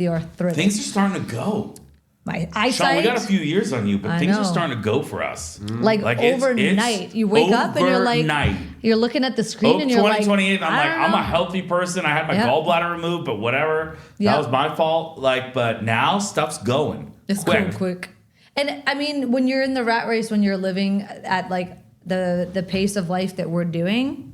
the arthritic. Things are starting to go. My eyesight. Sean, we got a few years on you, but things are starting to go for us. Like overnight. You wake up and you're like, you're looking at the screen and you're like, 2028, I'm a healthy person. I had my gallbladder removed, but whatever. That was my fault. But now stuff's going. It's quick. And I mean, when you're in the rat race, when you're living at like the pace of life that we're doing,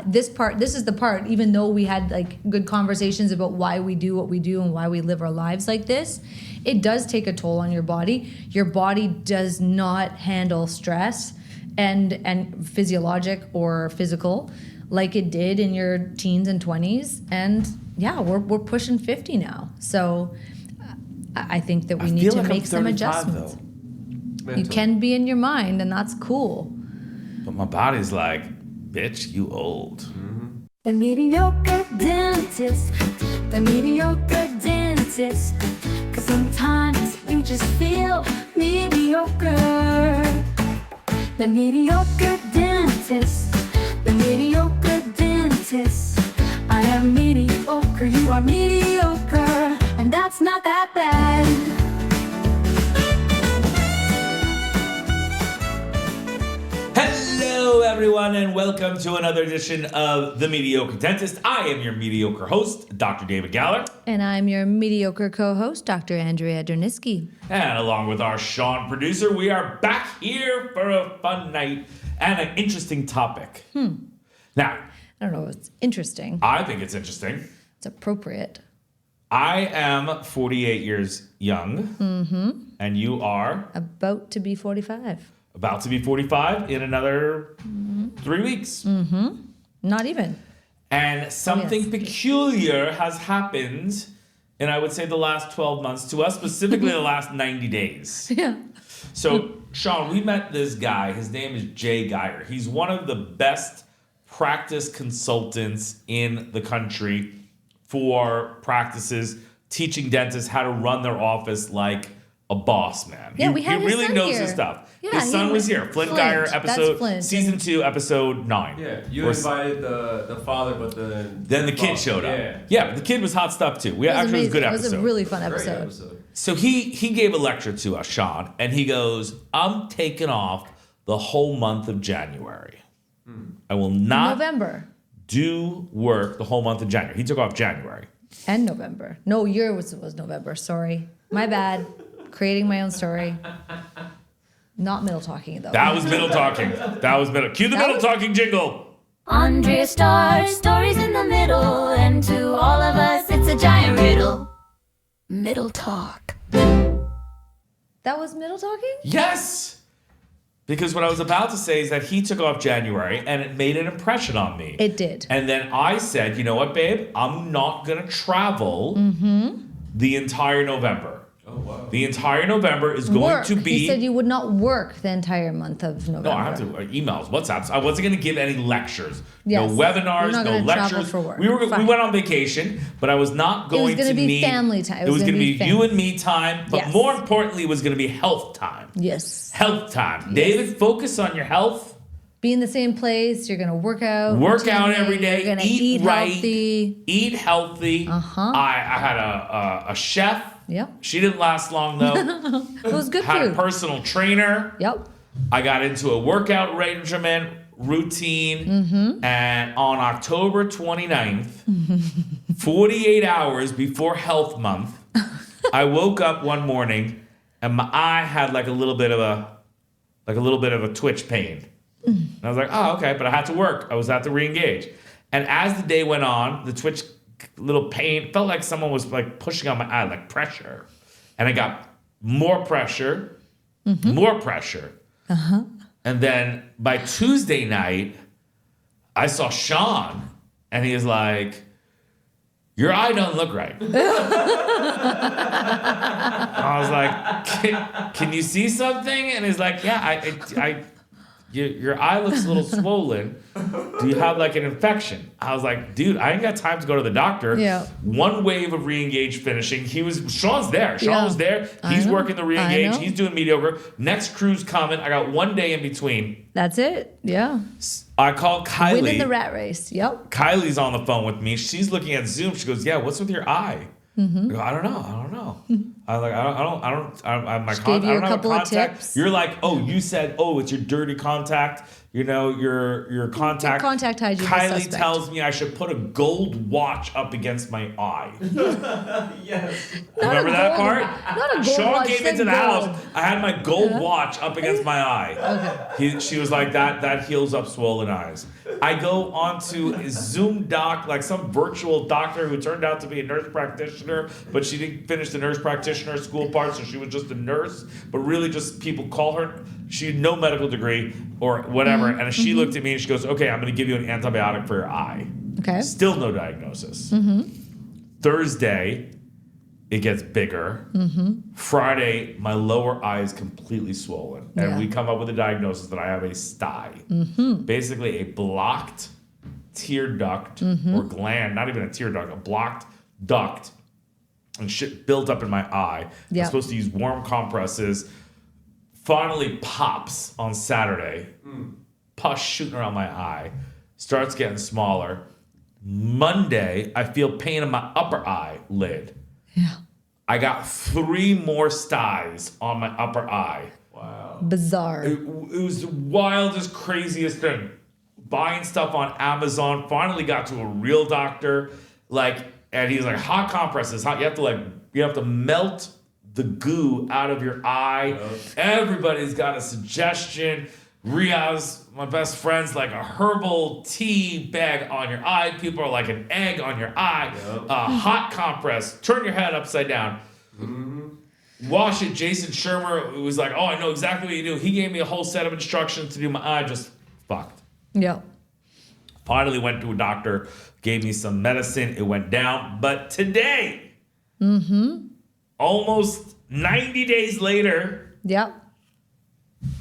this is the part, even though we had like good conversations about why we do what we do and why we live our lives like this, it does take a toll on your body. Your body does not handle stress and physiologic or physical like it did in your teens and 20s. And we're pushing 50 now. So I think that we need to make some adjustments. You can be in your mind, and that's cool. But my body's like, bitch, you old. Mm-hmm. The mediocre dentist. The mediocre dentist. 'Cause sometimes you just feel mediocre. The mediocre dentist. The mediocre dentist. I am mediocre, you are mediocre. And that's not that bad. Hello, everyone, and welcome to another edition of The Mediocre Dentist. I am your mediocre host, Dr. David Galler. And I'm your mediocre co-host, Dr. Andrea Derniski. And along with our Sean producer, we are back here for a fun night and an interesting topic. Now, I don't know if it's interesting. I think it's interesting. It's appropriate. I am 48 years young, and you are? About to be 45. About to be 45 in another 3 weeks. Not even. And something peculiar has happened in, I would say, the last 12 months to us, specifically the last 90 days. Yeah. So, Sean, we met this guy. His name is Jay Geyer. He's one of the best practice consultants in the country for practices, teaching dentists how to run their office like a boss, man. Yeah, we had he his really son knows here. his stuff. Yeah, his son was here. Flint Geyer, season 2, episode 9. Yeah, you invited the father, but then the kid showed up. Yeah, but the kid was hot stuff too. It was a good episode. It was a really fun episode. So he gave a lecture to us, Sean, and he goes, I'm taking off the whole month of January. I will not do work the whole month of January. He took off January. And November. No, was November. Sorry. My bad. Creating my own story. Not middle talking, though. That was middle talking. Cue the middle talking jingle. Andrea starts stories in the middle, and to all of us, it's a giant riddle. Middle talk. That was middle talking? Yes. Because what I was about to say is that he took off January, and it made an impression on me. It did. And then I said, you know what, babe? I'm not going to travel the entire November. Oh, wow. The entire November is going to be... He said you would not work the entire month of November. No, I have to. Emails, WhatsApps. I wasn't going to give any lectures. Yes. No webinars, no lectures. For work. We went on vacation, but I was not going to need... It was going to be family time. It was going to be you and me time, but more importantly, it was going to be health time. Yes. Health time. Yes. David, focus on your health. Be in the same place. You're going to work out. Work out every day. You're going to eat right. Healthy. Eat healthy. I had a chef. Yep. She didn't last long, though. It was good Had food. a personal trainer. Yep. I got into a workout regimen, routine, and on October 29th, 48 hours before Health Month, I woke up one morning and my eye had like a little bit of a twitch pain. And I was like, oh, okay, but I had to work. I was had to re-engage. And as the day went on, the twitch little pain felt like someone was like pushing on my eye, like pressure. And I got more pressure. And then by Tuesday night, I saw Sean, and he was like, your eye don't look right. I was like, can you see something? And he's like, yeah, your eye looks a little swollen. Do you have like an infection? I was like, dude, I ain't got time to go to the doctor. Yeah. One wave of re-engage finishing. Sean's there. Sean was there. He's working the re-engage. He's doing mediocre. Next crew's coming. I got 1 day in between. That's it. Yeah. I called Kylie. Winning the rat race. Yep. Kylie's on the phone with me. She's looking at Zoom. She goes, yeah, what's with your eye? Mm-hmm. I go, I don't know. I'm like, Gave you I a don't have a couple of contact. tips. You're like, oh, you said, oh, it's your dirty contact. You know, your contact. Your contact hygiene is Kylie suspect. tells me I should put a gold watch up against my eye. Yes. Remember that part? Not a gold Sean watch, came said into the gold. house. I had my gold watch up against my eye. Okay. She was like, that heals up swollen eyes. I go onto a Zoom doc, like some virtual doctor who turned out to be a nurse practitioner, but she didn't finish the nurse practitioner school part, so she was just a nurse. But really, just people call her. She had no medical degree or whatever, and she looked at me and she goes, "Okay, I'm going to give you an antibiotic for your eye." Okay. Still no diagnosis. Thursday, it gets bigger. Friday, my lower eye is completely swollen. And Yeah. we come up with a diagnosis that I have a sty. Basically, a blocked tear duct or gland, not even a tear duct, a blocked duct, and shit built up in my eye. Yeah. I'm supposed to use warm compresses. Finally pops on Saturday. Pus shooting around my eye. Starts getting smaller. Monday, I feel pain in my upper eye lid. Yeah. I got 3 more styes on my upper eye. Wow. Bizarre. It was the wildest, craziest thing. Buying stuff on Amazon. Finally got to a real doctor. And he's like, hot compresses. Hot. You have to melt the goo out of your eye. Yep. Everybody's got a suggestion. Riaz, my best friend's like a herbal tea bag on your eye. People are like an egg on your eye. Yep. Hot compress. Turn your head upside down. Wash it. Jason Shermer was like, oh, I know exactly what you do. He gave me a whole set of instructions to do my eye. Just fucked. Yeah. Finally went to a doctor. Gave me some medicine. It went down. But today, almost 90 days later, Yep.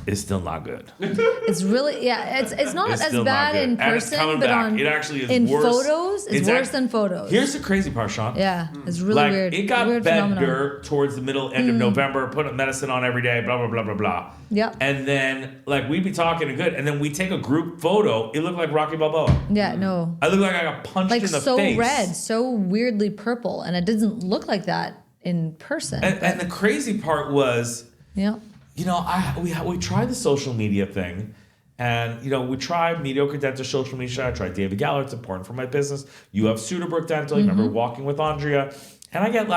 it's still not good. It's really it's not It's as still bad not good. in And it's person, coming but back. on It actually is in worse. photos, it's worse than photos. Here's the crazy part, Sean. Yeah, it's really weird. It got weird better phenomenon. towards the end of November, put medicine on every day, blah, blah, blah, blah, blah. Yep. And then, we'd be talking and good, and then we take a group photo. It looked like Rocky Balboa. Yeah, no. I looked like I got punched Like in the so face. red, so weirdly purple, and it doesn't look like that in person. And the crazy part was, yeah. we tried the social media thing, and we tried Mediocre Dental social media. I tried David Galler. It's important for my business. You have Sudabrook Dental. You remember Walking with Andrea, and I get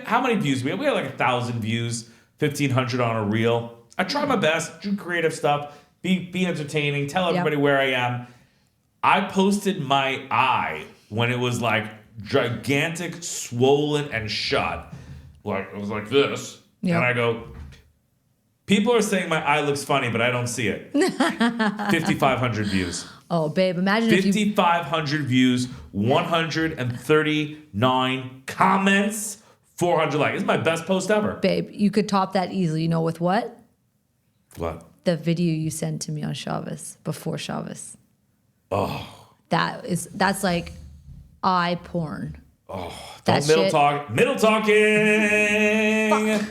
how many views? We had 1,000 views, 1,500 on a reel. I try my best, do creative stuff, be entertaining, tell everybody where I am. I posted my eye when it was gigantic, swollen, and shut. It was like this, Yeah. and I go. People are saying my eye looks funny, but I don't see it. 5,500 views. Oh, babe, imagine if you 5,500 views, 139 comments, 400 likes. It's my best post ever. babe, you could top that easily. You know with what? What? The video you sent to me on Shabbos, before Shabbos. Oh. That's like eye porn. Oh, That don't middle shit. talk. Middle talking.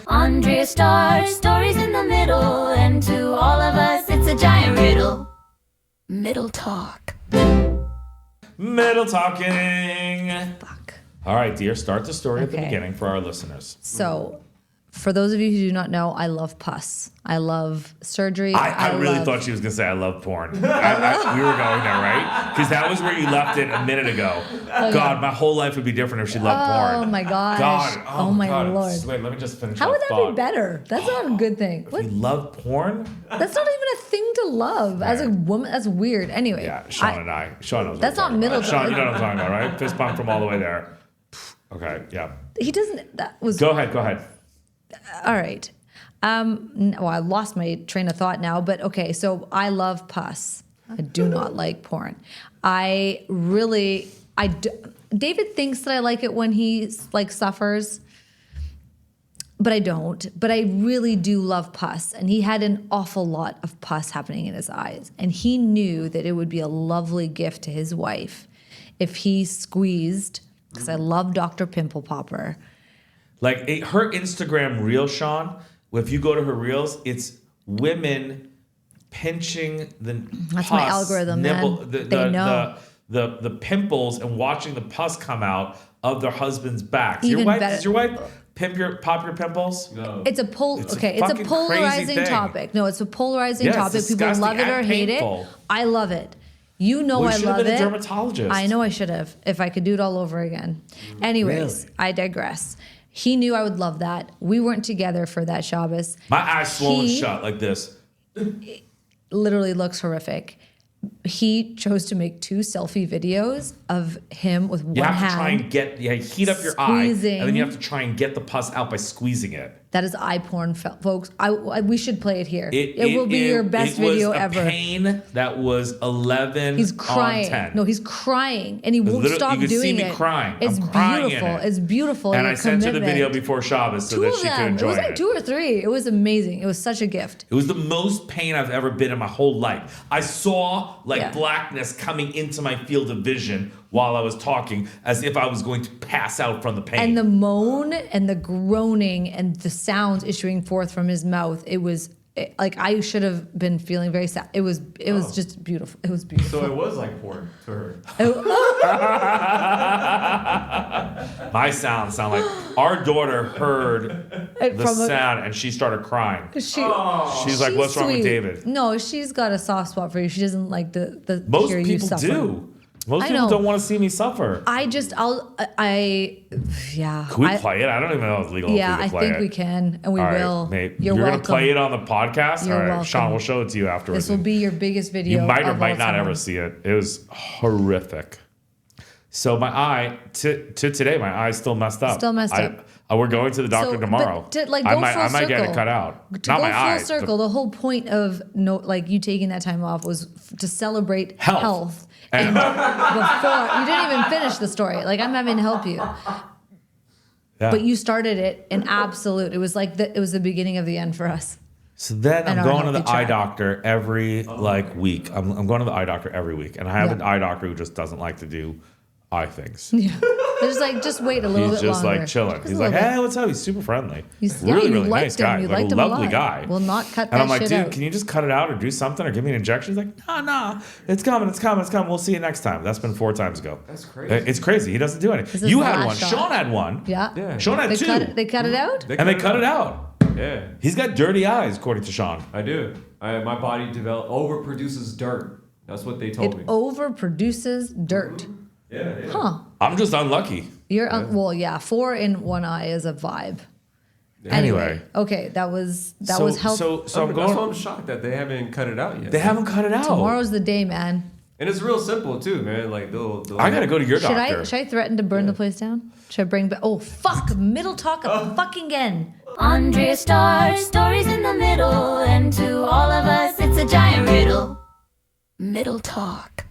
Andrea stars stories in the middle, and to all of us, it's a giant riddle. Middle talk. Middle talking. Fuck. All right, dear. Start the story at the Okay. beginning for our listeners. So, for those of you who do not know, I love pus. I love surgery. I really love- thought she was going to say I love porn. We were going there, right? Because that was where you left it a minute ago. God, my whole life would be different if she loved porn. Oh my gosh. God. Oh my God. Lord. Wait, let me just finish How would that thought. be better? That's not a good thing. What? You love porn? That's not even a thing to love as a woman. That's weird. Anyway. Yeah, Sean knows. That's what I'm not talking about. middle Sean, you talk. know what I'm talking about, right? Fist bump from all the way there. Okay, yeah. He doesn't. That was Go ahead. all right. Well, I lost my train of thought now, but okay. So I love pus. I do not like porn. David thinks that I like it when he suffers, but I don't. But I really do love pus, and he had an awful lot of pus happening in his eyes, and he knew that it would be a lovely gift to his wife if he squeezed. Because I love Dr. Pimple Popper. Her Instagram reel, Sean, if you go to her reels, it's women pinching the That's pus, my algorithm, man. They know. the pimples and watching the pus come out of their husband's backs. Even better. Does your wife pop your pimples? No. It's a It's a it's a fucking polarizing crazy thing. topic. No, it's a polarizing Yeah, it's topic. People disgusting love it or and hate painful. it. I love it. You know Well, you I should have love been it. a dermatologist. I know I should have if I could do it all over again. Anyways, Really? I digress. He knew I would love that. We weren't together for that Shabbos. My eyes swollen He- shut like this. Literally looks horrific. He chose to make 2 selfie videos of him with You one have to try hand. and heat up your eye, Squeezing. and then you have to try and get the pus out by squeezing it. That is eye porn, folks. We should play it here. It will be your best video it was ever. a pain that was 11 He's on crying. 10. No, he's crying, and he won't Literally, stop you could doing see it. me crying. It's I'm crying in beautiful. it. It's beautiful. And your I sent her the video commitment. before Shabbos so 2 that of she could them. enjoy It was like 2 or 3. It was amazing. It was such a gift. It was the most pain I've ever been in my whole life. I saw Yeah. blackness coming into my field of vision while I was talking, as if I was going to pass out from the pain. And the moan and the groaning and the sounds issuing forth from his mouth. It was like I should have been feeling very sad. It was just beautiful. It was beautiful. So it was like porn to her. My sound like our daughter heard the sound and she started crying. She's like, "What's wrong with sweet. David?" No, she's got a soft spot for you. She doesn't like the Most hear you people suffer. do. Most I people know. don't want to see me suffer. Yeah. Can we play it? I don't even know if it's legal. Yeah, if we I can play think it. we can, and we All right, will. mate. You're gonna welcome. play it on the podcast. You're All right, welcome. Sean, we'll show it to you afterwards. This will be your biggest video. You might or of might all not time. ever see it. It was horrific. So my eye to today, my eye's still messed up. Still messed up. We're going to the doctor So, tomorrow. but to, like, I go might full get it circle. cut out. To Not go my full eye. circle, the whole point of you taking that time off was to celebrate Health. health. And- And before you didn't even finish the story. Like I'm having to help you, Yeah. but you started it in absolute. It was like it was the beginning of the end for us. So then And I'm our going to the healthy eye track. doctor every week. I'm going to the eye doctor every week, and I have Yeah. an eye doctor who just doesn't like to do eye things. Yeah, they're just like just wait a little He's bit just longer. like chilling. Just He's a like, little "Hey, bit. what's up?" He's super friendly. He's- really, you really liked nice him. guy. You Like liked a him a lovely lot. guy. Will not cut And that I'm like, shit dude, out. can you just cut it out or do something or give me an injection? He's like, no, it's coming. We'll see you next time. That's been 4 times ago. That's crazy. It's crazy. He doesn't do This anything. is You the had last one. shot. Sean had one. Yeah. Yeah. Sean had They 2. cut it. They cut it out. And they cut it out. Yeah, He's got dirty eyes, according to Sean. I do. My body overproduces dirt. That's what they told It me. overproduces dirt. Yeah, yeah. Huh. I'm just unlucky. You're well, yeah. 4 in one eye is a vibe. Anyway. Okay, that was So helpful. I'm That's why going. I'm shocked that they haven't cut it out yet. They haven't cut it out. Tomorrow's the day, man. And it's real simple too, man. Like they'll I gotta go to your Should doctor. I threaten to burn the place down? Should I bring back? Oh fuck! Middle talk fucking again. Andrea stars stories in the middle, and to all of us, it's a giant riddle. Middle talk.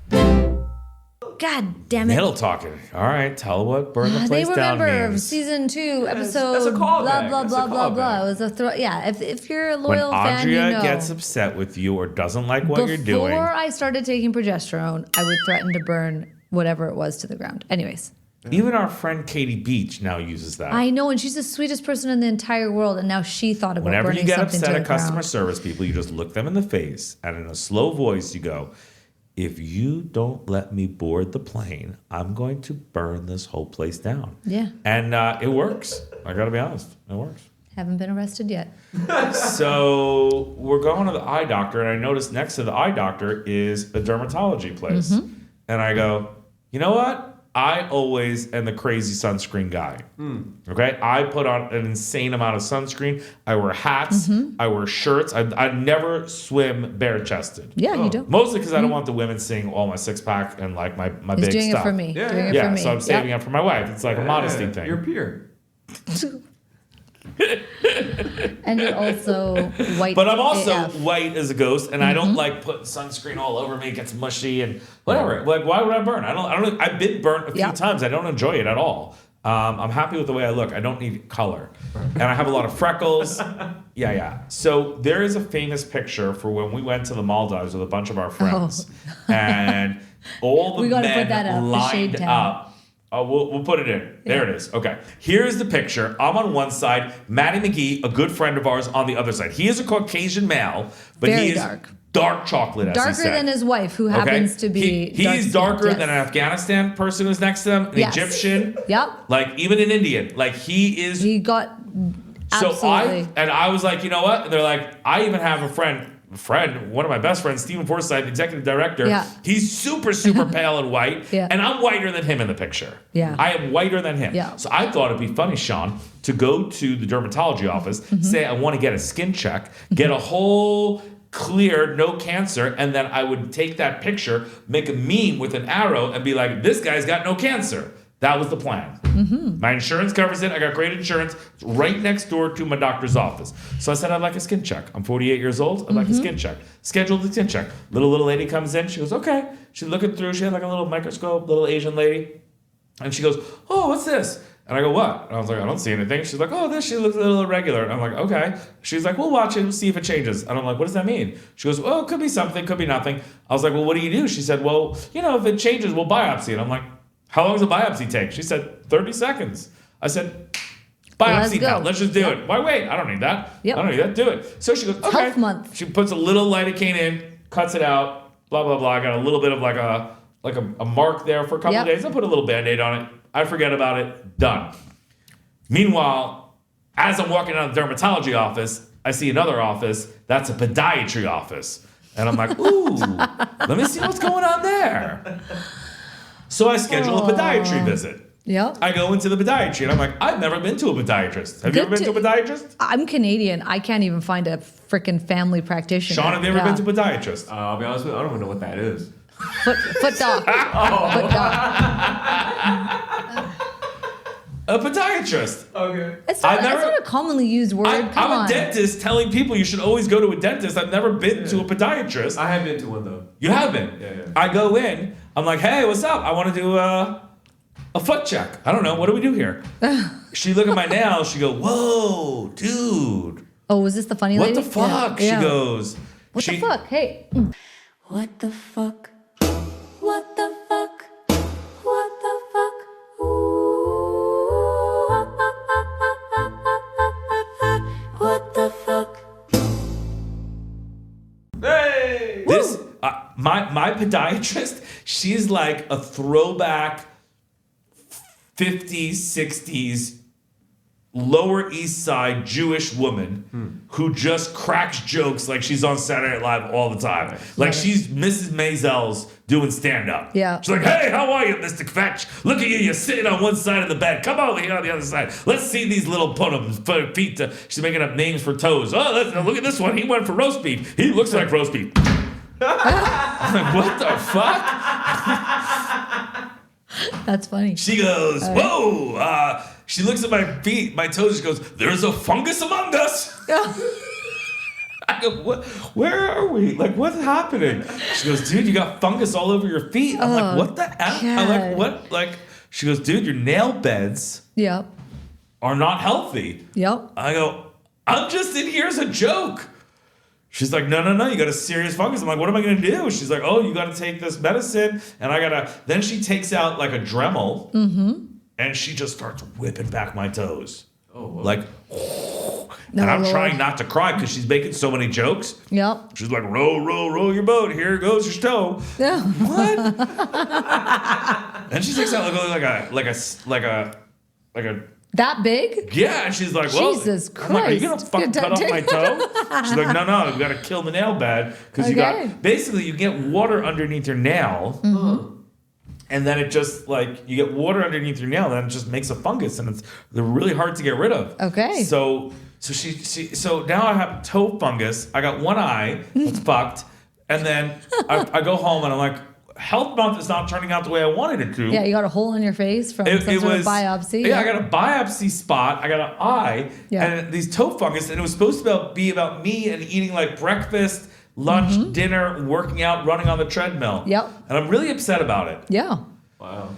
God damn it! Middle talking. All right, tell what burn the They place down remember means. season 2, that's episode a callback. blah blah That's a blah blah blah. callback. It was a yeah. If you're a When loyal fan, Andrea you know. gets upset with you or doesn't like what you're Before doing, I started taking progesterone, I would threaten to burn whatever it was to the ground. Anyways, even our friend Katie Beach now uses that. I know, and she's the sweetest person in the entire world, and now she thought about Whenever burning you get something upset to at the customer ground. service people, you just look them in the face and in a slow voice you go, "If you don't let me board the plane, I'm going to burn this whole place down." Yeah, And it works. I gotta be honest, it works. haven't been arrested yet. So we're going to the eye doctor, and I noticed next to the eye doctor is a dermatology place. Mm-hmm. And I go, you know what? I always am the crazy sunscreen guy. Okay? I put on an insane amount of sunscreen. I wear hats. Mm-hmm. I wear shirts. I never swim bare chested. Yeah, you do. Mostly because I don't want the women seeing all my 6-pack and like my He's big doing stuff. it for me. Yeah, doing it Yeah, for me. so I'm saving up for my wife. It's like a modesty thing. You're peer. And you're also white. But I'm also AF. white as a ghost, and I Mm-hmm. don't like putting sunscreen all over me. It gets mushy and whatever. Like, why would I burn? I don't. I've been burnt a few Yeah. times. I don't enjoy it at all. I'm happy with the way I look. I don't need color, and I have a lot of freckles. Yeah. So there is a famous picture for when we went to the Maldives with a bunch of our friends, and all the We gotta men put that up, the shade lined town. up. Oh, we'll put it in. There it is. Okay. Here's the picture. I'm on one side. Matty McGee, a good friend of ours, on the other side. He is a Caucasian male, but Very he is dark. dark chocolate, as he Darker said. than his wife, who happens to be He's darker yes. than an Afghanistan person who's next to him, an Yes. Egyptian. Yep. Like, even an Indian. Like, he is... He got absolutely. So I was like, you know what? And they're like, I even have a friend, one of my best friends, Stephen Forsythe, executive director. Yeah. He's super, super pale and white. Yeah. And I'm whiter than him in the picture. Yeah. I am whiter than him. Yeah. So I thought it'd be funny, Sean, to go to the dermatology office, say I want to get a skin check, get a whole clear, no cancer, and then I would take that picture, make a meme with an arrow, and be like, this guy's got no cancer. That was the plan. My insurance covers it. I got great insurance. It's right next door to my doctor's office. So I said, I'd like a skin check. I'm 48 years old. I'd like a skin check. Scheduled the skin check. Little lady comes in. She goes, okay. She's looking through. She had like a little microscope, little Asian lady. And she goes, oh, what's this? And I go, what? And I was like, I don't see anything. She's like, oh, this, she looks a little irregular. And I'm like, okay. She's like, we'll watch it. We'll see if it changes. And I'm like, what does that mean? She goes, well, it could be something, could be nothing. I was like, well, what do you do? She said, well, if it changes, we'll biopsy. And I'm like, how long does a biopsy take? She said, 30 seconds. I said, biopsy now. Let's just do it. Why wait? I don't need that. Yep. I don't need that. Do it. So she goes, okay. Health month. She puts a little lidocaine in, cuts it out, blah, blah, blah. I got a little bit of like a mark there for a couple of days. I put a little Band-Aid on it. I forget about it. Done. Meanwhile, as I'm walking out of the dermatology office, I see another office. That's a podiatry office. And I'm like, ooh, let me see what's going on there. So I schedule a podiatry visit. Yep. I go into the podiatry and I'm like, I've never been to a podiatrist. Have you ever been to a podiatrist? I'm Canadian. I can't even find a freaking family practitioner. Sean, have you ever been to a podiatrist? I'll be honest with you, I don't even know what that is. Foot doc. Foot doc. A podiatrist. Okay. It's not a commonly used word. I'm a dentist telling people you should always go to a dentist. I've never been to a podiatrist. I have been to one though. You haven't? Yeah. I go in. I'm like, hey, what's up? I want to do a foot check. I don't know. What do we do here? She look at my nails. She go, whoa, dude. Oh, was this the funny lady? What the fuck? Yeah. She goes. What the fuck? Hey. What the fuck? What the fuck? What the fuck? Ooh. What the fuck? Hey! This my podiatrist, she's like a throwback 50s, 60s Lower East Side Jewish woman who just cracks jokes like she's on Saturday Night Live all the time. Like she's Mrs. Maisels doing stand-up. Yeah. She's like, hey, how are you, Mr. Kvetch? Look at you, you're sitting on one side of the bed. Come over here on the other side. Let's see these little feet. She's making up names for toes. Oh, look at this one. He went for roast beef. He looks like roast beef. I'm like, what the fuck? That's funny. She goes, whoa. She looks at my feet, my toes. She goes, there's a fungus among us. I go, what? Where are we? Like, what's happening? She goes, dude, you got fungus all over your feet. I'm like, what the F? I'm like, what? Like, she goes, dude, your nail beds Yep. are not healthy. Yep. I go, I'm just in here as a joke. She's like, no, you got a serious fungus. I'm like, what am I going to do? She's like, oh, you got to take this medicine. And then she takes out like a Dremel and she just starts whipping back my toes. Oh, wow. Like, and I'm trying not to cry because she's making so many jokes. Yep. She's like, row your boat. Here goes your toe. Yeah. What? And she takes out like a That big? yeah, and she's like, well, Jesus I'm like, are you gonna Christ. fucking cut off my toe? She's like, no, you gotta kill the nail bed because you Okay. got basically you get water underneath your nail, and then it just like you get water underneath your nail, and then it just makes a fungus, and they're really hard to get rid of. Okay. So now I have toe fungus. I got one eye that's fucked, and then I go home and I'm like, health month is not turning out the way I wanted it to. Yeah, you got a hole in your face from some sort of biopsy. Yeah, I got a biopsy spot. I got an eye, Yeah. and these toe fungus, and it was supposed to be about me and eating like breakfast, lunch, dinner, working out, running on the treadmill. Yep. And I'm really upset about it. Yeah. Wow.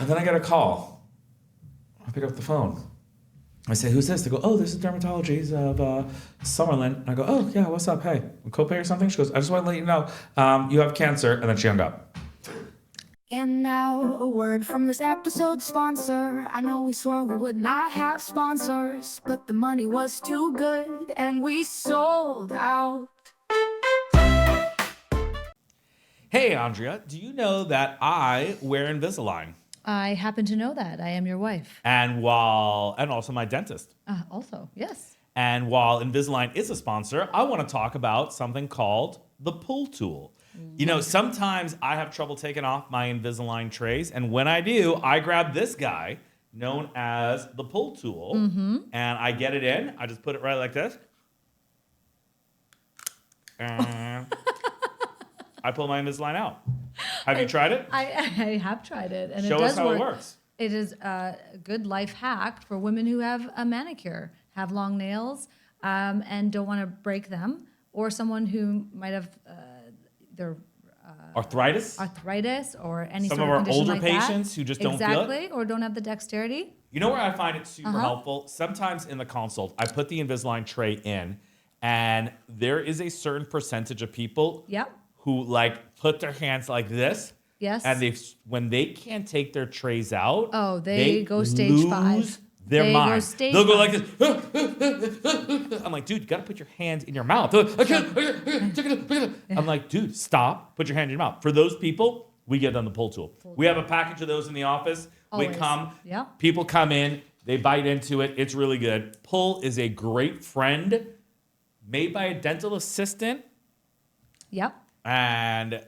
And then I get a call. I pick up the phone. I say, who's this? They go, oh, this is Dermatologies of Summerlin. And I go, oh, yeah, what's up? Hey, copay or something? She goes, I just want to let you know you have cancer. And then she hung up. And now a word from this episode's sponsor. I know we swore we would not have sponsors, but the money was too good and we sold out. Hey, Andrea, do you know that I wear Invisalign? I happen to know that. I am your wife. And also my dentist. Also, yes. And while Invisalign is a sponsor, I want to talk about something called the pull tool. You know, sometimes I have trouble taking off my Invisalign trays, and when I do, I grab this guy known as the pull tool, and I get it in. I just put it right like this. And I pull my Invisalign out. Have you tried it? I have tried it, and Show it does us how work. it works. It is a good life hack for women who have a manicure, have long nails, and don't want to break them, or someone who might have their Arthritis? arthritis or any Some sort of of our condition older like that. patients who just don't feel it? Exactly, or don't have the dexterity. You know where I find it super helpful? Sometimes in the consult, I put the Invisalign tray in, and there is a certain percentage of people Yep. who like put their hands like this. Yes. And when they can't take their trays out, Oh, they go stage lose 5. Their They go mind. stage They'll go 5. like this. I'm like, dude, you gotta put your hand in your mouth. I can't. I'm like, dude, stop. Put your hand in your mouth. For those people, we give them the pull tool. We have a package of those in the office. Always. We come. Yeah. People come in. They bite into it. It's really good. Pull is a great friend, made by a dental assistant, Yep. and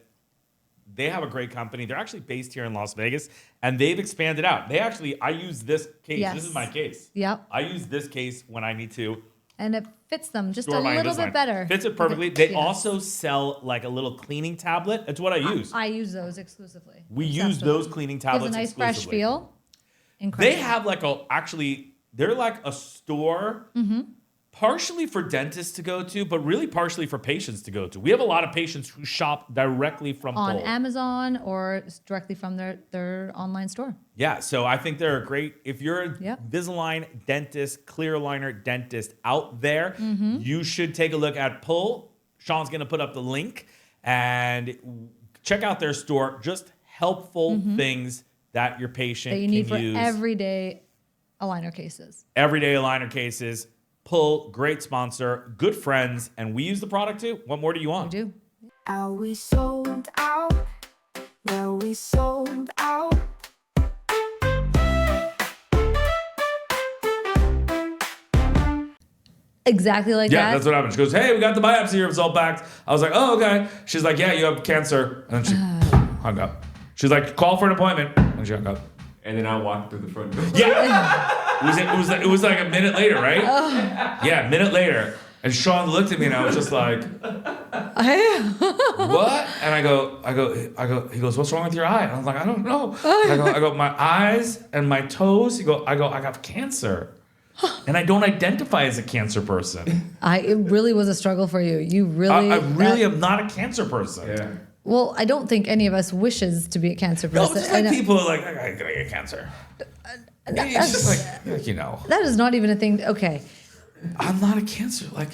they have a great company. They're actually based here in Las Vegas, and they've expanded out. I use this case. Yes. This is my case. Yep. I use this case when I need to And it fits them just store a my little Invisalign. bit better. Fits it perfectly. They Yes. also sell like a little cleaning tablet. It's what I use. I use those exclusively. We Obsessed use with those them. cleaning Gives tablets a nice fresh exclusively. feel. Incredible. They have they're like a store partially for dentists to go to, but really partially for patients to go to. We have a lot of patients who shop directly from on Pull. Amazon or directly from their online store. Yeah, so I think they're great. If you're a Yep. Invisalign dentist, clear aligner dentist out there, Mm-hmm. you should take a look at Pull. Sean's going to put up the link and check out their store. Just helpful things that your patient Mm-hmm. That you need for can use. everyday aligner cases. Everyday aligner cases. Pull, great sponsor, good friends, and we use the product too. What more do you We want? do. Are we sold out? Well, we sold out. Exactly like Yeah, that. that's what happened. She goes, "Hey, we got the biopsy result back." I was like, "Oh, okay." She's like, "Yeah, you have cancer," and then she hung up. She's like, "Call for an appointment," and she hung up. And then I walked through the front door. Yeah, it was like a minute later, right? Oh. Yeah, a minute later, and Sean looked at me, and I was just like, "What?" And I go. He goes, "What's wrong with your eye?" And I was like, "I don't know." I go, "My eyes and my toes." I go, "I got cancer." And I don't identify as a cancer person. It really was a struggle for you. You really. I really am not a cancer person. Yeah. Well, I don't think any of us wishes to be a cancer No, person. it's just like I know- people are like, "I'm gonna get cancer." It's just like, you know, That is not even a thing. Okay. I'm not a cancer. Like,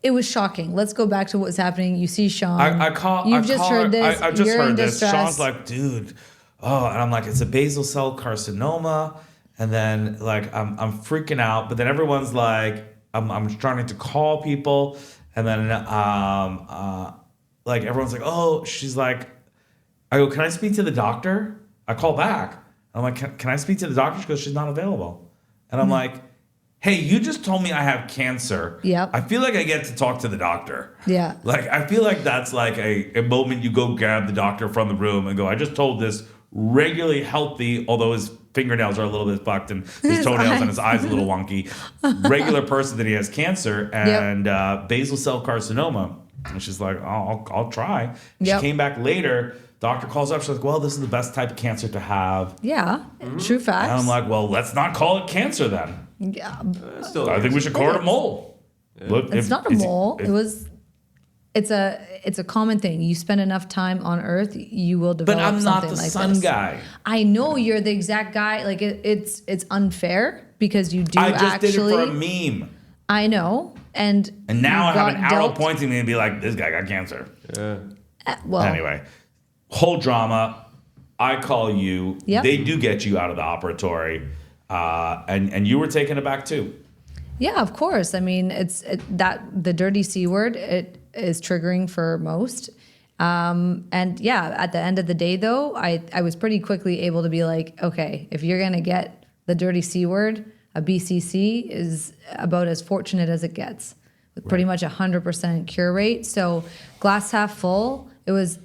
It was shocking. Let's go back to what was happening. You see Sean. I've just heard this. I just You're heard in this. distress. Sean's like, dude, oh, and I'm like, it's a basal cell carcinoma, and then like I'm freaking out, but then everyone's like, I'm starting to call people, and then like everyone's like, oh, she's like, I go, can I speak to the doctor? I call back. I'm like, can I speak to the doctor? She goes, she's not available, and I'm like, hey, you just told me I have cancer. Yep. I feel like I get to talk to the doctor. Yeah. Like, I feel like that's like a moment you go grab the doctor from the room and go, I just told this regularly healthy, although his fingernails are a little bit fucked and his toenails and his eyes a little wonky, regular person that he has cancer and basal cell carcinoma. And she's like, oh, I'll try. She Yep. came back later. Doctor calls up. She's like, well, this is the best type of cancer to have. Yeah. True facts. And I'm like, well, let's not call it cancer then. yeah. Still, I think we should call it a mole. Look, It's not a mole. It's a common thing. You spend enough time on Earth, you will develop But I'm not something the like sun this. guy. I know you're the exact guy. Like it's unfair because you do I just actually. did it for a meme. I know, and And now I you have an got arrow dealt- pointing at me and be like, this guy got cancer. yeah. Well, Anyway, whole drama. I call you. Yep. They do get you out of the operatory. And you were taken aback too. yeah, of course. I mean, that the dirty C word. It is triggering for most. And yeah, at the end of the day, though, I was pretty quickly able to be like, okay, if you're going to get the dirty C word, a BCC is about as fortunate as it gets, with pretty much 100% cure rate. So glass half full, it was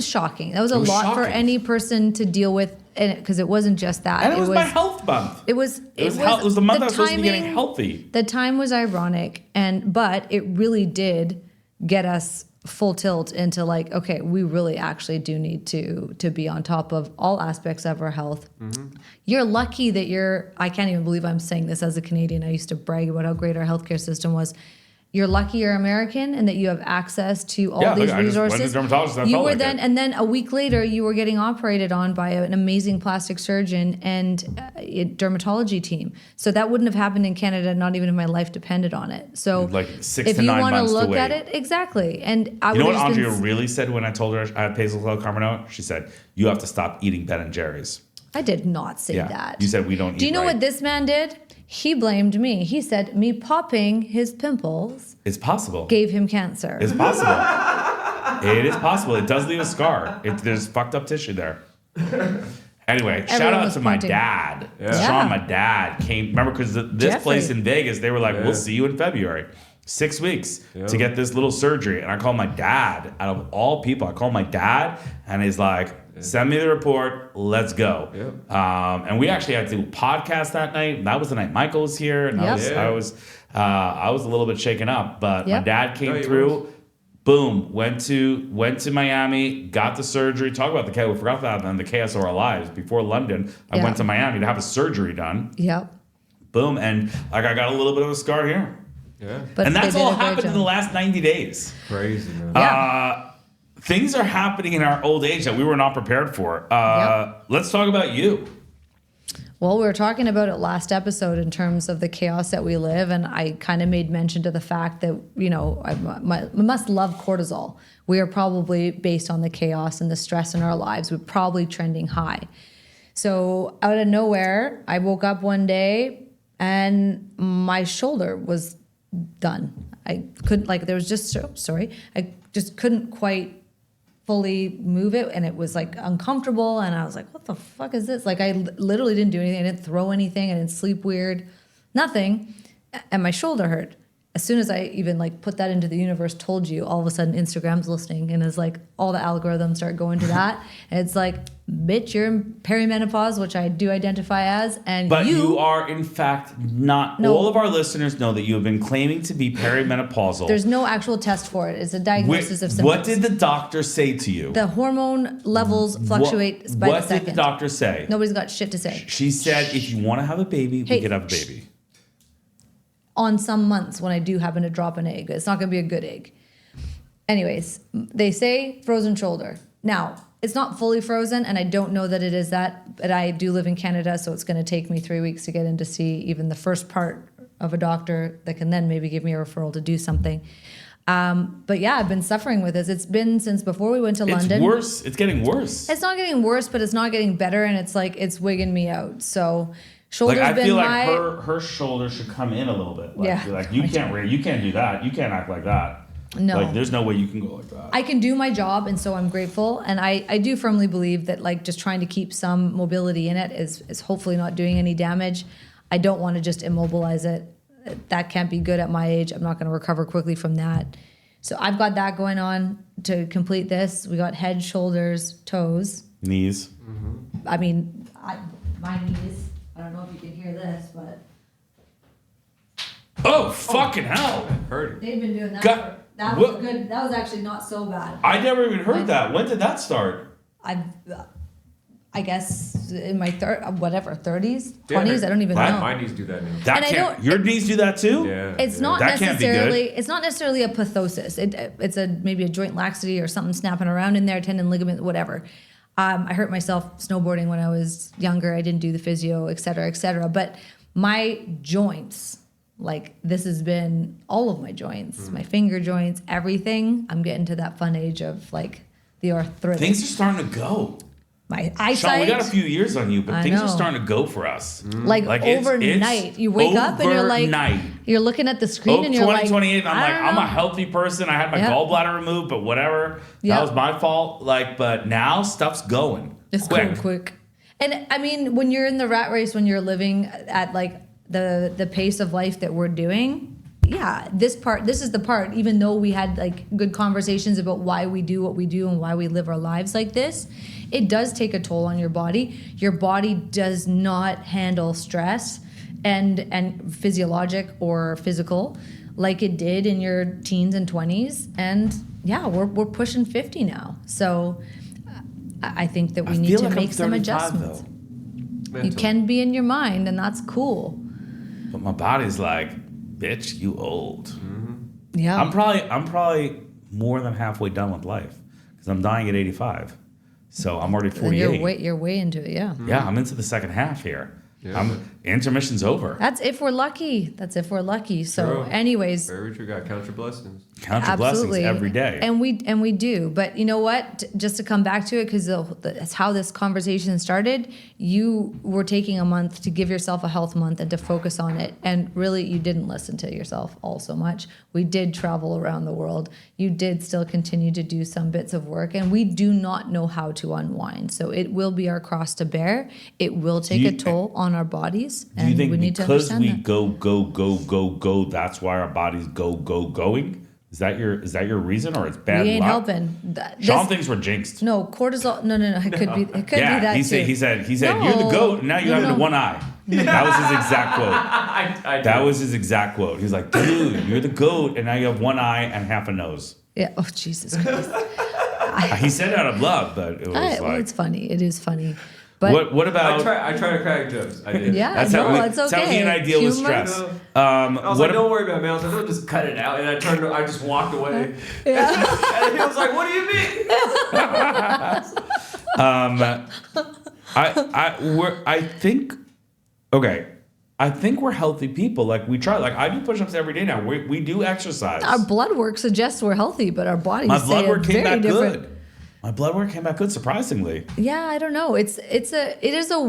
shocking. That was a lot for any person to deal with, because it wasn't just that. And it was my health month. It was the month I was supposed to be getting healthy. The time was ironic, but it really did get us full tilt into like, okay, we really actually do need to be on top of all aspects of our health. Mm-hmm. You're lucky that I can't even believe I'm saying this as a Canadian. I used to brag about how great our healthcare system was. You're lucky you're American and that you have access to all these resources. I just went to the dermatologist. You were then, and then a week later, you were getting operated on by an amazing plastic surgeon and a dermatology team. So that wouldn't have happened in Canada, not even if my life depended on it. So like 6 if to 9 you want to months to look wait. at it, exactly. And I You know would what have Andrea really said when I told her I had basal cell carcinoma? She said, "You have to stop eating Ben and Jerry's." I did not say that. You said we don't eat. Do you know right. what this man did? He blamed me. He said me popping his pimples It's possible. gave him cancer. It's possible. It is possible. It does leave a scar. There's fucked up tissue there. Anyway, shout out was to my pointing. dad. Yeah. Sean, my dad came. Remember, because this Jeffrey. place in Vegas, they were like, "We'll see you in February." 6 weeks to get this little surgery, and I called my dad. Out of all people, I called my dad, and he's like, "Send me the report. Let's go." Yep. And we actually had to do a podcast that night. That was the night Michael was here, and I was a little bit shaken up. But my dad came through. Boom, went to Miami, got the surgery. Talk about the chaos. We forgot that on the chaos of our lives. Before London, I went to Miami to have a surgery done. Yep. Boom, and like I got a little bit of a scar here. Yeah. But And that's they did all a great happened in job. the last 90 days. Crazy, man. Yeah. Things are happening in our old age that we were not prepared for. Let's talk about you. Well, we were talking about it last episode in terms of the chaos that we live, and I kind of made mention to the fact that, you know, I must love cortisol. We are probably, based on the chaos and the stress in our lives, we're probably trending high. So out of nowhere, I woke up one day and my shoulder was done. I couldn't, like, there was just, I just couldn't quite fully move it, and it was like uncomfortable, and I was like, what the fuck is this? Like, I literally didn't do anything. I didn't throw anything. I didn't sleep weird, nothing. And my shoulder hurt. As soon as I even like put that into the universe, told you, all of a sudden Instagram's listening, and it's like all the algorithms start going to that. And it's like, bitch, you're in perimenopause, which I do identify as, and But you are, in fact, not. No. All of our listeners know that you have been claiming to be perimenopausal. There's no actual test for it. It's a diagnosis of symptoms. What did the doctor say to you? The hormone levels fluctuate by the What second. did the doctor say? Nobody's got shit to say. She said, if you want to have a baby, we Hey. could have a baby. On some months when I do happen to drop an egg. It's not going to be a good egg. Anyways, they say frozen shoulder. Now, it's not fully frozen, and I don't know that it is that, but I do live in Canada, so it's going to take me 3 weeks to get in to see even the first part of a doctor that can then maybe give me a referral to do something. But yeah, I've been suffering with this. It's been since before we went to London. It's worse. It's getting worse. It's not getting worse, but it's not getting better, and it's like it's wigging me out. So shoulder's Like I been feel like my her shoulder should come in a little bit. Like, Yeah. Like you can't do that. You can't act like that. No. Like there's no way you can go like that. I can do my job, and so I'm grateful. And I do firmly believe that like just trying to keep some mobility in it is hopefully not doing any damage. I don't want to just immobilize it. That can't be good at my age. I'm not going to recover quickly from that. So I've got that going on to complete this. We got head, shoulders, toes. Knees. I mean, my knees. I don't know if you can hear this, but Oh, fucking hell. Heard it. they've been doing that. God, That was what- good. That was actually not so bad. I never even heard that. When did that start? I guess in my 30s, Yeah, 20s. I don't even Right. know. My knees do that now. That And I can't. don't- Your knees do that too? Yeah. It's yeah. not That can't be good. necessarily. It's not necessarily a pathosis. It's a maybe a joint laxity or something snapping around in there, tendon, ligament, whatever. I hurt myself snowboarding when I was younger. I didn't do the physio, et cetera, et cetera. But my joints, like this has been all of my joints, my finger joints, everything. I'm getting to that fun age of like the arthritis. Things are starting to go. my Sean, eyesight. we got a few years on you, but I things know. are starting to go for us. Like it's overnight, you wake up and you're like, overnight. you're looking at the screen and you're like, 2028, I'm I like, don't I'm a know. healthy person. I had my Yep. gallbladder removed, but whatever. Yep. That was my fault. Like, but now stuff's going. It's quick. quick. And I mean, when you're in the rat race, when you're living at like the pace of life that we're doing, yeah, this is the part, even though we had like good conversations about why we do what we do and why we live our lives like this, it does take a toll on your body. Your body does not handle stress and physiologic or physical like it did in your teens and 20s. And yeah, we're pushing 50 now. So I think that we need feel to like make I'm some 35 adjustments. though. You can be in your mind, and that's cool. But my body's like, bitch, you old. Yeah. I'm probably more than halfway done with life because I'm dying at 85. So I'm already And 48. you're way into it, yeah. Yeah, I'm into the second half here. Yeah. Intermission's over. That's if we're lucky. So, True. anyways, Very true. Got count your blessings. Count your blessings every day. and we do. But you know what? Just to come back to it, because that's how this conversation started. You were taking a month to give yourself a health month and to focus on it, and really, you didn't listen to yourself all so much. We did travel around the world. You did still continue to do some bits of work, and we do not know how to unwind. So it will be our cross to bear. It will take a toll on our bodies, Do you and think we need to because understand we that. go, that's why our bodies going? Is that your reason, or it's bad We ain't luck? helping. Sean thinks we're jinxed. No, cortisol. No. It could be. It could Yeah, be that he too. said you're the No. goat. And now you have No. one eye. That was his exact quote. I That was his exact quote. He's like, dude, you're the goat, and now you have one eye and half a nose. Yeah. Oh Jesus Christ. He said it out of love, but it was Well, like, it's funny. It is funny. But what about? I try to crack jokes. I did. yeah, That's no, how it's that's okay. how he and I deal with Humor. stress. I was What like, don't worry about me. I was like, no, just cut it out. And I just walked away. Yeah. And he was like, what do you mean? I think we're healthy people. Like we try. Like I do push-ups every day now. We do exercise. Our blood work suggests we're healthy, but our bodies My say blood work it's came very back different. good. My blood work came back good, surprisingly. Yeah, I don't know. It is a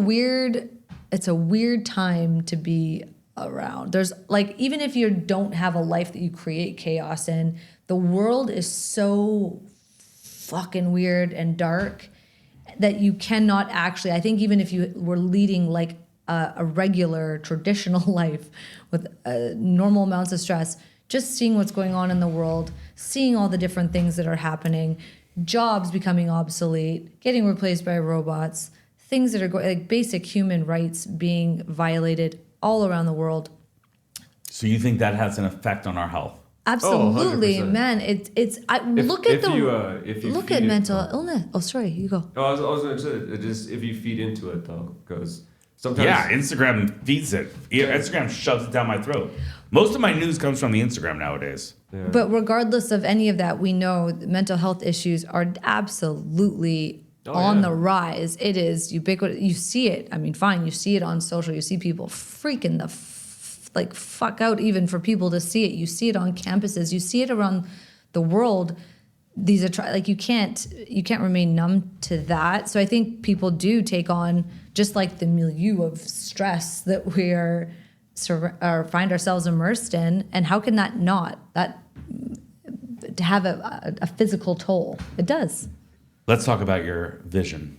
weird time to be around. There's like, even if you don't have a life that you create chaos in, the world is so fucking weird and dark that you cannot actually, I think even if you were leading like a regular traditional life with normal amounts of stress, just seeing what's going on in the world, seeing all the different things that are happening, jobs becoming obsolete, getting replaced by robots, things that are going, like basic human rights being violated all around the world. So you think that has an effect on our health? Absolutely, 100%. man. Look at look feed at it, mental though. illness. Oh, sorry, you go. I was going to say, it just if you feed into it though, because sometimes Yeah, Instagram feeds it. Instagram shoves it down my throat. Most of my news comes from the Instagram nowadays. Yeah. But regardless of any of that, we know that mental health issues are absolutely on the rise. It is ubiquitous. You see it. I mean, fine, you see it on social. You see people freaking the fuck out even for people to see it. You see it on campuses. You see it around the world. These are like you can't remain numb to that. So I think people do take on just like the milieu of stress that we are find ourselves immersed in. And how can that not to have a physical toll? It does. Let's talk about your vision.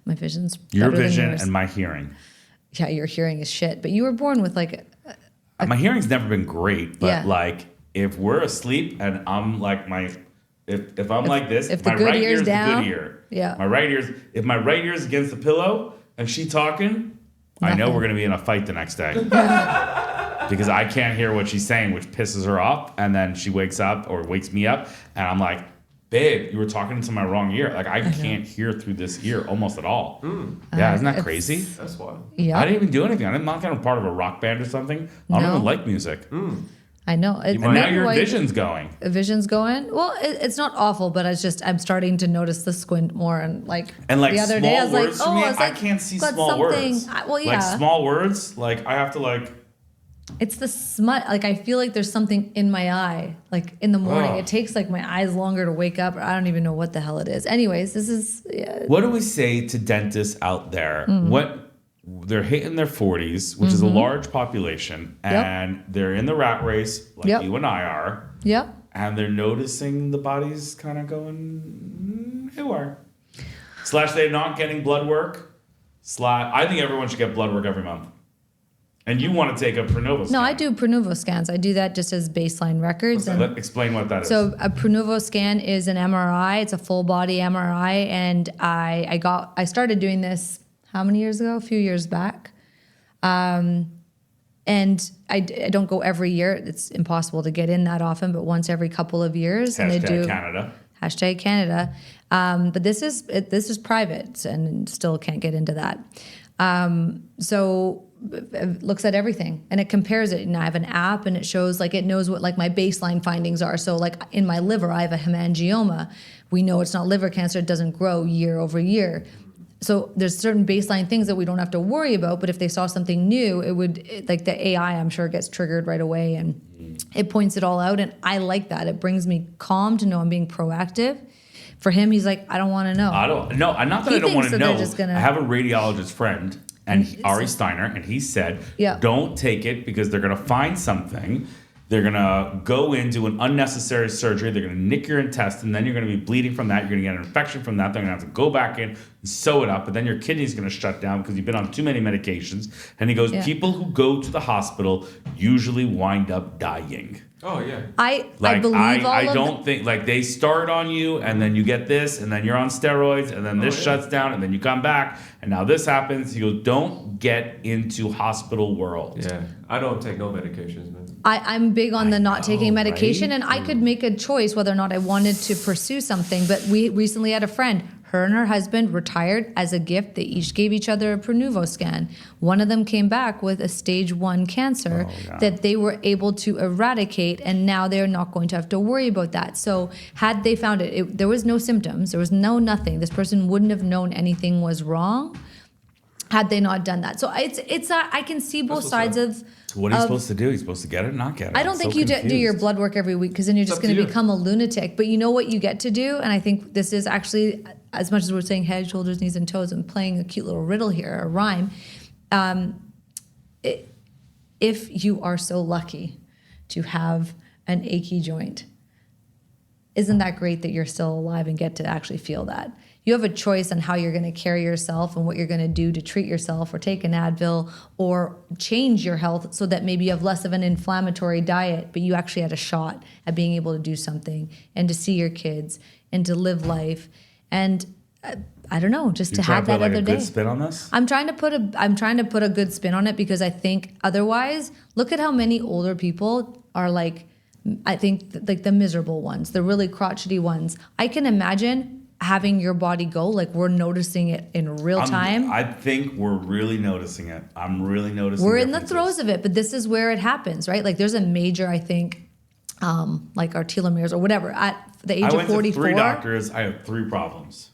My vision's Your better than vision yours. and my hearing. Yeah, your hearing is shit. But you were born with like My hearing's never been great, but Yeah. like if we're asleep and I'm like if I'm like this, if the my good right ear's ear's the down, good ear. yeah. My right ear's if my right ear's against the pillow and she talking, I know Nothing. we're gonna be in a fight the next day. Because I can't hear what she's saying, which pisses her off, and then she wakes up or wakes me up, and I'm like, babe, you were talking into my wrong ear. Like I can't hear through this ear almost at all. Yeah, isn't that it's- crazy? that's wild. Yeah, I didn't even do anything. I'm not kind of part of a rock band or something. I don't No. even like music. I know. And now your vision's going. Vision's going. Well, it's not awful, but I'm starting to notice the squint more and like And like the other small day I was like, words for oh, me, I was I like, can't see got small something. words. Well, yeah. Like small words, like I have to like It's the smut. Like, I feel like there's something in my eye, like in the morning. Oh. It takes like my eyes longer to wake up, or I don't even know what the hell it is. Anyways, this is, yeah. What do we say to dentists out there? Mm. What they're hitting their 40s, which is a large population, and they're in the rat race like Yep. you and I are, Yep. and they're noticing the body's kind of going haywire. Slash, they're not getting blood work. Slash, I think everyone should get blood work every month. And you want to take a Pronovo scan. No, I do Pronovo scans. I do that just as baseline records. Explain what that is. So a Pronovo scan is an MRI. It's a full body MRI, and I started doing this how many years ago? A few years back. And I don't go every year. It's impossible to get in that often, but once every couple of years. And they do Canada. Hashtag Canada. But this is private and still can't get into that. So it looks at everything and it compares it. And I have an app and it shows, like, it knows what like my baseline findings are. So like in my liver, I have a hemangioma. We know it's not liver cancer. It doesn't grow year over year. So there's certain baseline things that we don't have to worry about. But if they saw something new, like the AI, I'm sure, gets triggered right away and it points it all out. And I like that. It brings me calm to know I'm being proactive. For him, he's like, I don't want to know. Not that He I don't want thinks to that they're know. just gonna- I have a radiologist friend, and Ari Steiner, and he said, Yeah. don't take it because they're going to find something. They're going to go into an unnecessary surgery. They're going to nick your intestine. Then you're going to be bleeding from that. You're going to get an infection from that. They're going to have to go back in and sew it up. But then your kidney's going to shut down because you've been on too many medications. And he goes, Yeah. people who go to the hospital usually wind up dying. Oh yeah. I Like, believe all I of don't think, like, they start on you and then you get this and then you're on steroids and then this shuts down and then you come back and now this happens. He goes, don't get into hospital world. Yeah. I don't take no medications, man. I'm big on the not taking know, medication, right? and I could make a choice whether or not I wanted to pursue something. But we recently had a friend, her and her husband retired as a gift. They each gave each other a Pronovo scan. One of them came back with a stage 1 cancer that they were able to eradicate, and now they're not going to have to worry about that. So had they found it, there was no symptoms, there was nothing. This person wouldn't have known anything was wrong had they not done that. So I can see both sides of. So what are you supposed to do? You're supposed to get it or not get it? I don't I'm think so you do your confused. blood work every week because then you're just up to going to you. become a lunatic. But you know what you get to do? And I think this is actually, as much as we're saying head, shoulders, knees, and toes and playing a cute little riddle here, a rhyme, if you are so lucky to have an achy joint, isn't that great that you're still alive and get to actually feel that? You have a choice on how you're going to carry yourself and what you're going to do to treat yourself or take an Advil or change your health so that maybe you have less of an inflammatory diet, but you actually had a shot at being able to do something and to see your kids and to live life. And I don't know, just You to trying have to put that like other a day. good spin on this? I'm trying to put a good spin on it because I think otherwise, look at how many older people are like, I think like the miserable ones, the really crotchety ones. I can imagine having your body go, like we're noticing it in real time. I think we're really noticing it. I'm really noticing. We're in the differences. throes of it, but this is where it happens, right? Like there's a major, I think, like our telomeres or whatever at the age I of went 44. to 3 doctors. I have 3 problems.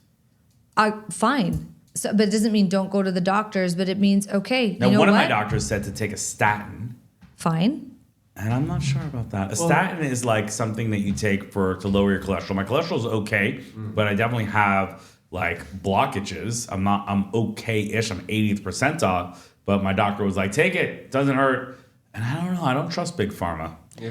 Fine. So, but it doesn't mean don't go to the doctors, but it means, okay, Now, you know one what? of my doctors said to take a statin. Fine. And I'm not sure about that. A statin is like something that you take to lower your cholesterol. My cholesterol is okay, but I definitely have like blockages. I'm okay-ish. I'm 80th percentile. But my doctor was like, take it. It doesn't hurt. And I don't know. I don't trust Big Pharma. Yeah.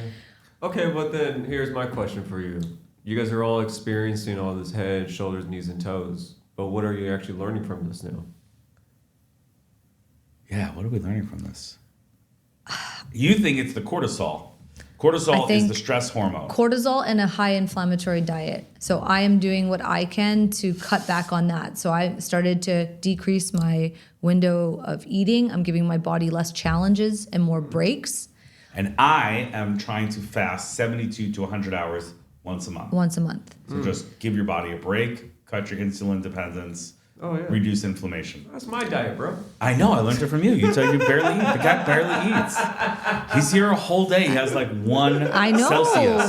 Okay, but then here's my question for you. You guys are all experiencing all this head, shoulders, knees, and toes. But what are you actually learning from this now? Yeah, what are we learning from this? You think it's the cortisol. Cortisol is think the stress hormone. Cortisol and a high inflammatory diet. So I am doing what I can to cut back on that. So I started to decrease my window of eating. I'm giving my body less challenges and more breaks And I am trying to fast 72 to 100 hours once a month. once a month. So just give your body a break, cut your insulin dependence, Oh, yeah. reduce inflammation. That's my diet, bro. I know, I learned it from you. You tell you barely eat. The guy barely eats. He's here a whole day. He has like 1 I know. Celsius.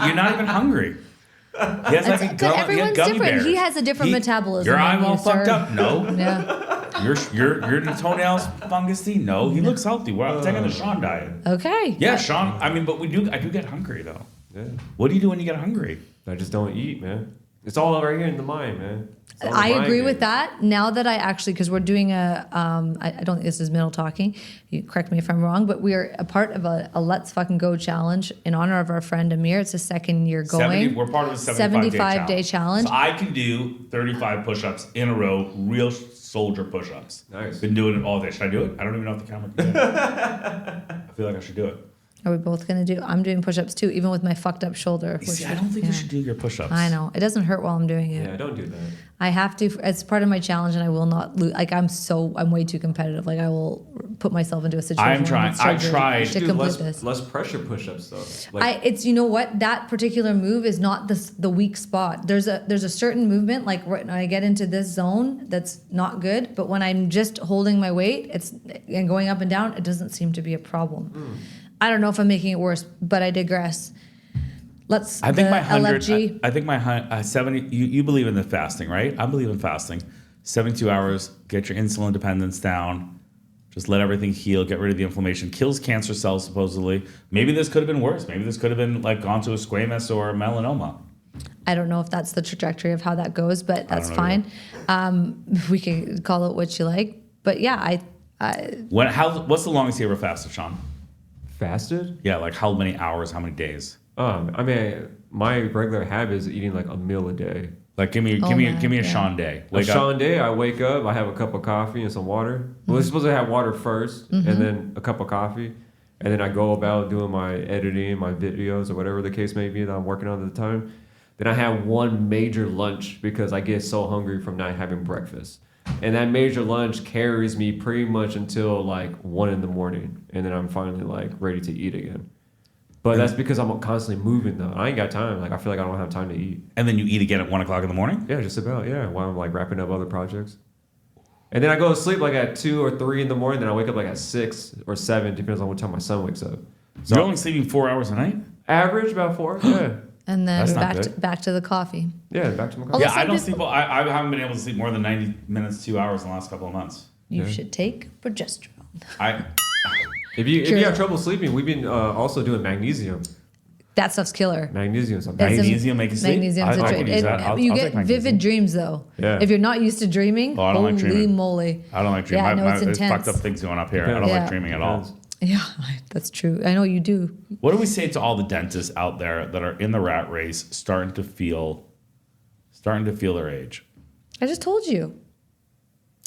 You're not even hungry. He has like a But everyone's gummy different. bears. He has a different metabolism Your than eye you, all fucked sir. up? No. Yeah. Your toenails fungusy? No, he looks healthy. We're taking the Sean diet. Okay. Yeah, Sean. I mean, but I do get hungry though. Yeah. What do you do when you get hungry? I just don't eat, man. It's all right here in the mind, man. It's all I the mind agree game. with that. Now that I actually, because we're doing I don't think this is middle talking. You correct me if I'm wrong, but we are a part of a Let's Fucking Go challenge in honor of our friend Amir. It's the second year going. We're part of a 75-day challenge. So I can do 35 push-ups in a row, real soldier push-ups. Nice. Been doing it all day. Should I do it? I don't even know if the camera can do it. I feel like I should do it. Are we both gonna do? I'm doing push-ups too, even with my fucked up shoulder. You see, I don't think you should do your push-ups. I know it doesn't hurt while I'm doing it. Yeah, don't do that. I have to. It's part of my challenge, and I will not lose. Like I'm way too competitive. Like I will put myself into a situation. I'm trying. where I need I surgery tried. to Do complete this. less pressure push-ups though. Like, It's you know what, that particular move is not the weak spot. There's a certain movement, like when I get into this zone, that's not good. But when I'm just holding my weight, and going up and down, it doesn't seem to be a problem. I don't know if I'm making it worse, but I digress. I think my 100. LFG. I think my 70. You believe in the fasting, right? I believe in fasting. 72 hours. Get your insulin dependence down. Just let everything heal. Get rid of the inflammation. Kills cancer cells supposedly. Maybe this could have been worse. Maybe this could have been like gone to a squamous or a melanoma. I don't know if that's the trajectory of how that goes, but that's don't know fine. We can call it what you like. But yeah, What's the longest you ever fasted, Sean? fasted? Yeah, like how many hours? How many days? I mean, my regular habit is eating like a meal a day. Like give me a Sean day. A Sean day, I wake up, I have a cup of coffee and some water. Well, we're supposed to have water 1st, and then a cup of coffee, and then I go about doing my editing, my videos, or whatever the case may be that I'm working on at the time. Then I have one major lunch because I get so hungry from not having breakfast. And that major lunch carries me pretty much until like 1 in the morning, and then I'm finally like ready to eat again. But that's because I'm constantly moving though. I ain't got time. Like I feel like I don't have time to eat. And then you eat again at 1 o'clock in the morning? Yeah, just about. Yeah, while I'm like wrapping up other projects. And then I go to sleep like at 2 or 3 in the morning. Then I wake up like at 6 or 7, depends on what time my son wakes up. So you're only sleeping 4 hours a night? Average about 4. Yeah. and then That's not good. back to the coffee. Yeah, back to my Although coffee. Yeah, I don't some sleep. I haven't been able to sleep more than 90 minutes, 2 hours in the last couple of months. You Yeah. should take progesterone. If you have trouble sleeping, we've been also doing magnesium. That stuff's killer. Magnesium sometimes. It's a- Magnesium make you sleep? Magnesium's I a could dream. use that. I'll You take get magnesium. vivid dreams though. Yeah. If you're not used to dreaming, Oh, I don't like holy dreaming. moly. I don't like dreaming. Yeah, no, it's There's intense. fucked up things going up here. I don't Yeah. like dreaming at all. Yeah, that's true. I know you do. What do we say to all the dentists out there that are in the rat race, starting to feel their age? I just told you.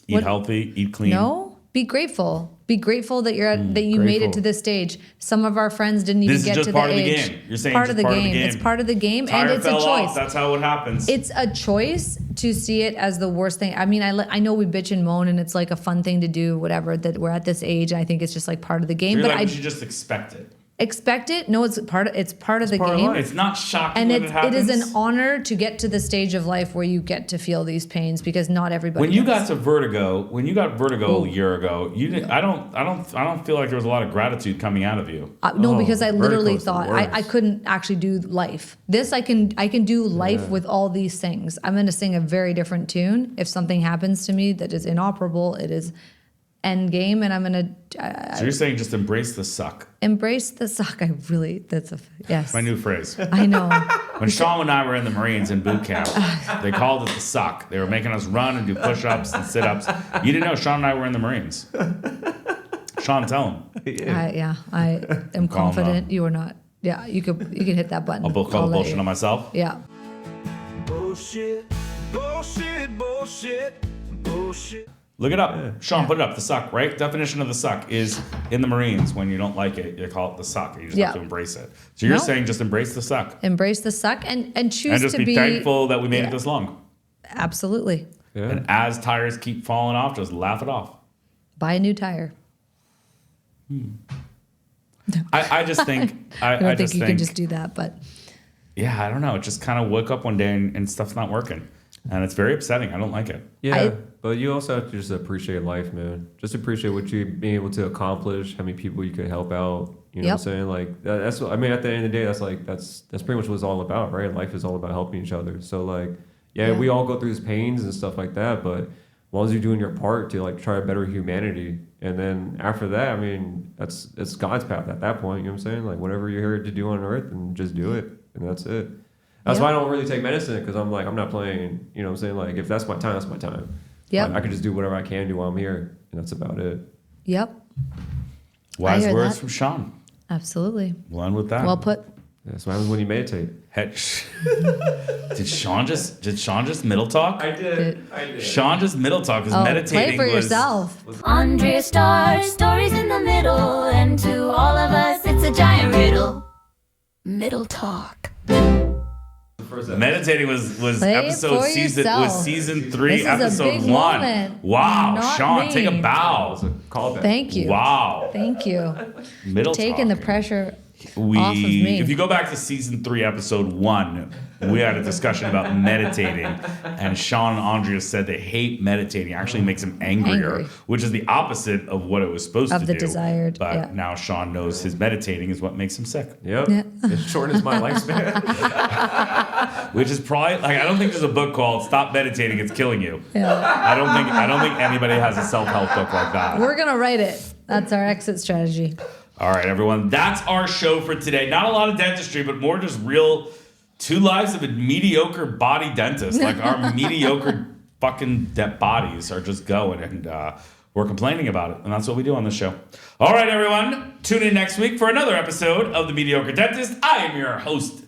Eat What- healthy, eat clean. No, be grateful. Be grateful that that you made it grateful. to this stage. Some of our friends didn't even This is get just to part the of the age. game. You're saying part just of the part of the game. game. It's part of the game, Tire and it's a fell choice. off. That's how it happens. It's a choice to see it as the worst thing. I mean, I know we bitch and moan, and it's like a fun thing to do, whatever. That we're at this age, and I think it's just like part of the game. You're But like, I we should just expect it. expect it. No, it's part of the part of game. life. It's not shocking And when it it happens. is an honor to get to the stage of life where you get to feel these pains because not everybody. When you does. got vertigo a year ago, you didn't. I don't feel like there was a lot of gratitude coming out of you. No, Oh, because I literally vertigo's the thought I worst. couldn't actually do life. This I can do life with all these things. I'm going to sing a very different tune. If something happens to me that is inoperable, it is end game, and I'm going to So you're saying just embrace the suck. embrace the suck. Yes. My new phrase. I know. When Sean and I were in the Marines in boot camp, they called it the suck. They were making us run and do push-ups and sit-ups. You didn't know Sean and I were in the Marines. Sean, tell him. I am Call 'em confident you are not. Yeah, you can hit that button. I'll call the let bullshit you- on myself. Yeah. Bullshit, bullshit, bullshit, bullshit. Look it up. Sean, put it up. The suck, right? Definition of the suck is in the Marines, when you don't like it, you call it the suck. You just Yeah. have to embrace it. So you're No. saying just embrace the suck. Embrace the suck and choose And just to be thankful that we made it this long. Absolutely. Yeah. And as tires keep falling off, just laugh it off. Buy a new tire. I just think I don't I think just you think can just do that, but yeah, I don't know. It just kind of woke up one day and stuff's not working. And it's very upsetting. I don't like it. Yeah, but you also have to just appreciate life, man. Just appreciate what you've been able to accomplish, how many people you could help out. You know what I'm saying? Like that's what, I mean, at the end of the day, that's pretty much what it's all about, right? Life is all about helping each other. So like, yeah, we all go through these pains and stuff like that, but long as you're doing your part to like try to better humanity. And then after that, I mean, it's God's path at that point. You know what I'm saying? Like whatever you're here to do on earth, and just do it, and that's it. That's why I don't really take medicine, because I'm like, I'm not playing. You know what I'm saying? Like if that's my time, that's my time. Yep. I can just do whatever I can do while I'm here, and that's about it. Yep. Wise hear words that. from Sean. Absolutely. We'll end with that. Well put. That's what happens when you meditate. Did Sean just middle talk? I did. Sean just middle talk because Oh, meditating play for was yourself. Andrea stars stories in the middle, and to all of us, it's a giant riddle. Middle talk. meditating was Play it episode for season yourself. was season 3 This is a episode big 1. moment. Wow, Not Sean, me. take a That bow. was a callback. Thank you. Wow, Thank you. middle Taking the talk. pressure We, off of me. if you go back to season 3, episode 1, we had a discussion about meditating, and Sean and Andrea said they hate meditating. It actually makes them angrier, Angry. which is the opposite of what it was supposed Of to the do. desired, But yeah. now Sean knows his meditating is what makes him sick, Yep. Yeah. It shortens my lifespan. which is probably like I don't think there's a book called "Stop Meditating, It's Killing You." Yeah. I don't think anybody has a self-help book like that. We're going to write it. That's our exit strategy. All right, everyone. That's our show for today. Not a lot of dentistry, but more just real 2 lives of a mediocre body dentist. Like our mediocre fucking bodies are just going, and we're complaining about it. And that's what we do on this show. All right, everyone. Tune in next week for another episode of The Mediocre Dentist. I am your host,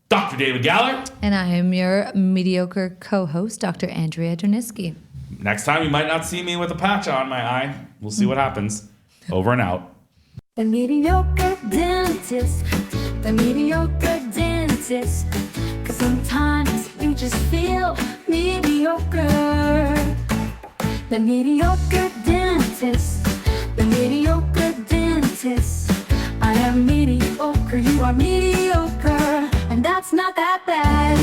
Dr. David Galler. And I am your mediocre co-host, Dr. Andrea Dernisky. Next time, you might not see me with a patch on my eye. We'll see what happens. Over and out. The mediocre dentist, the mediocre dentist. 'Cause sometimes you just feel mediocre. The mediocre dentist, the mediocre dentist. I am mediocre, you are mediocre, and that's not that bad.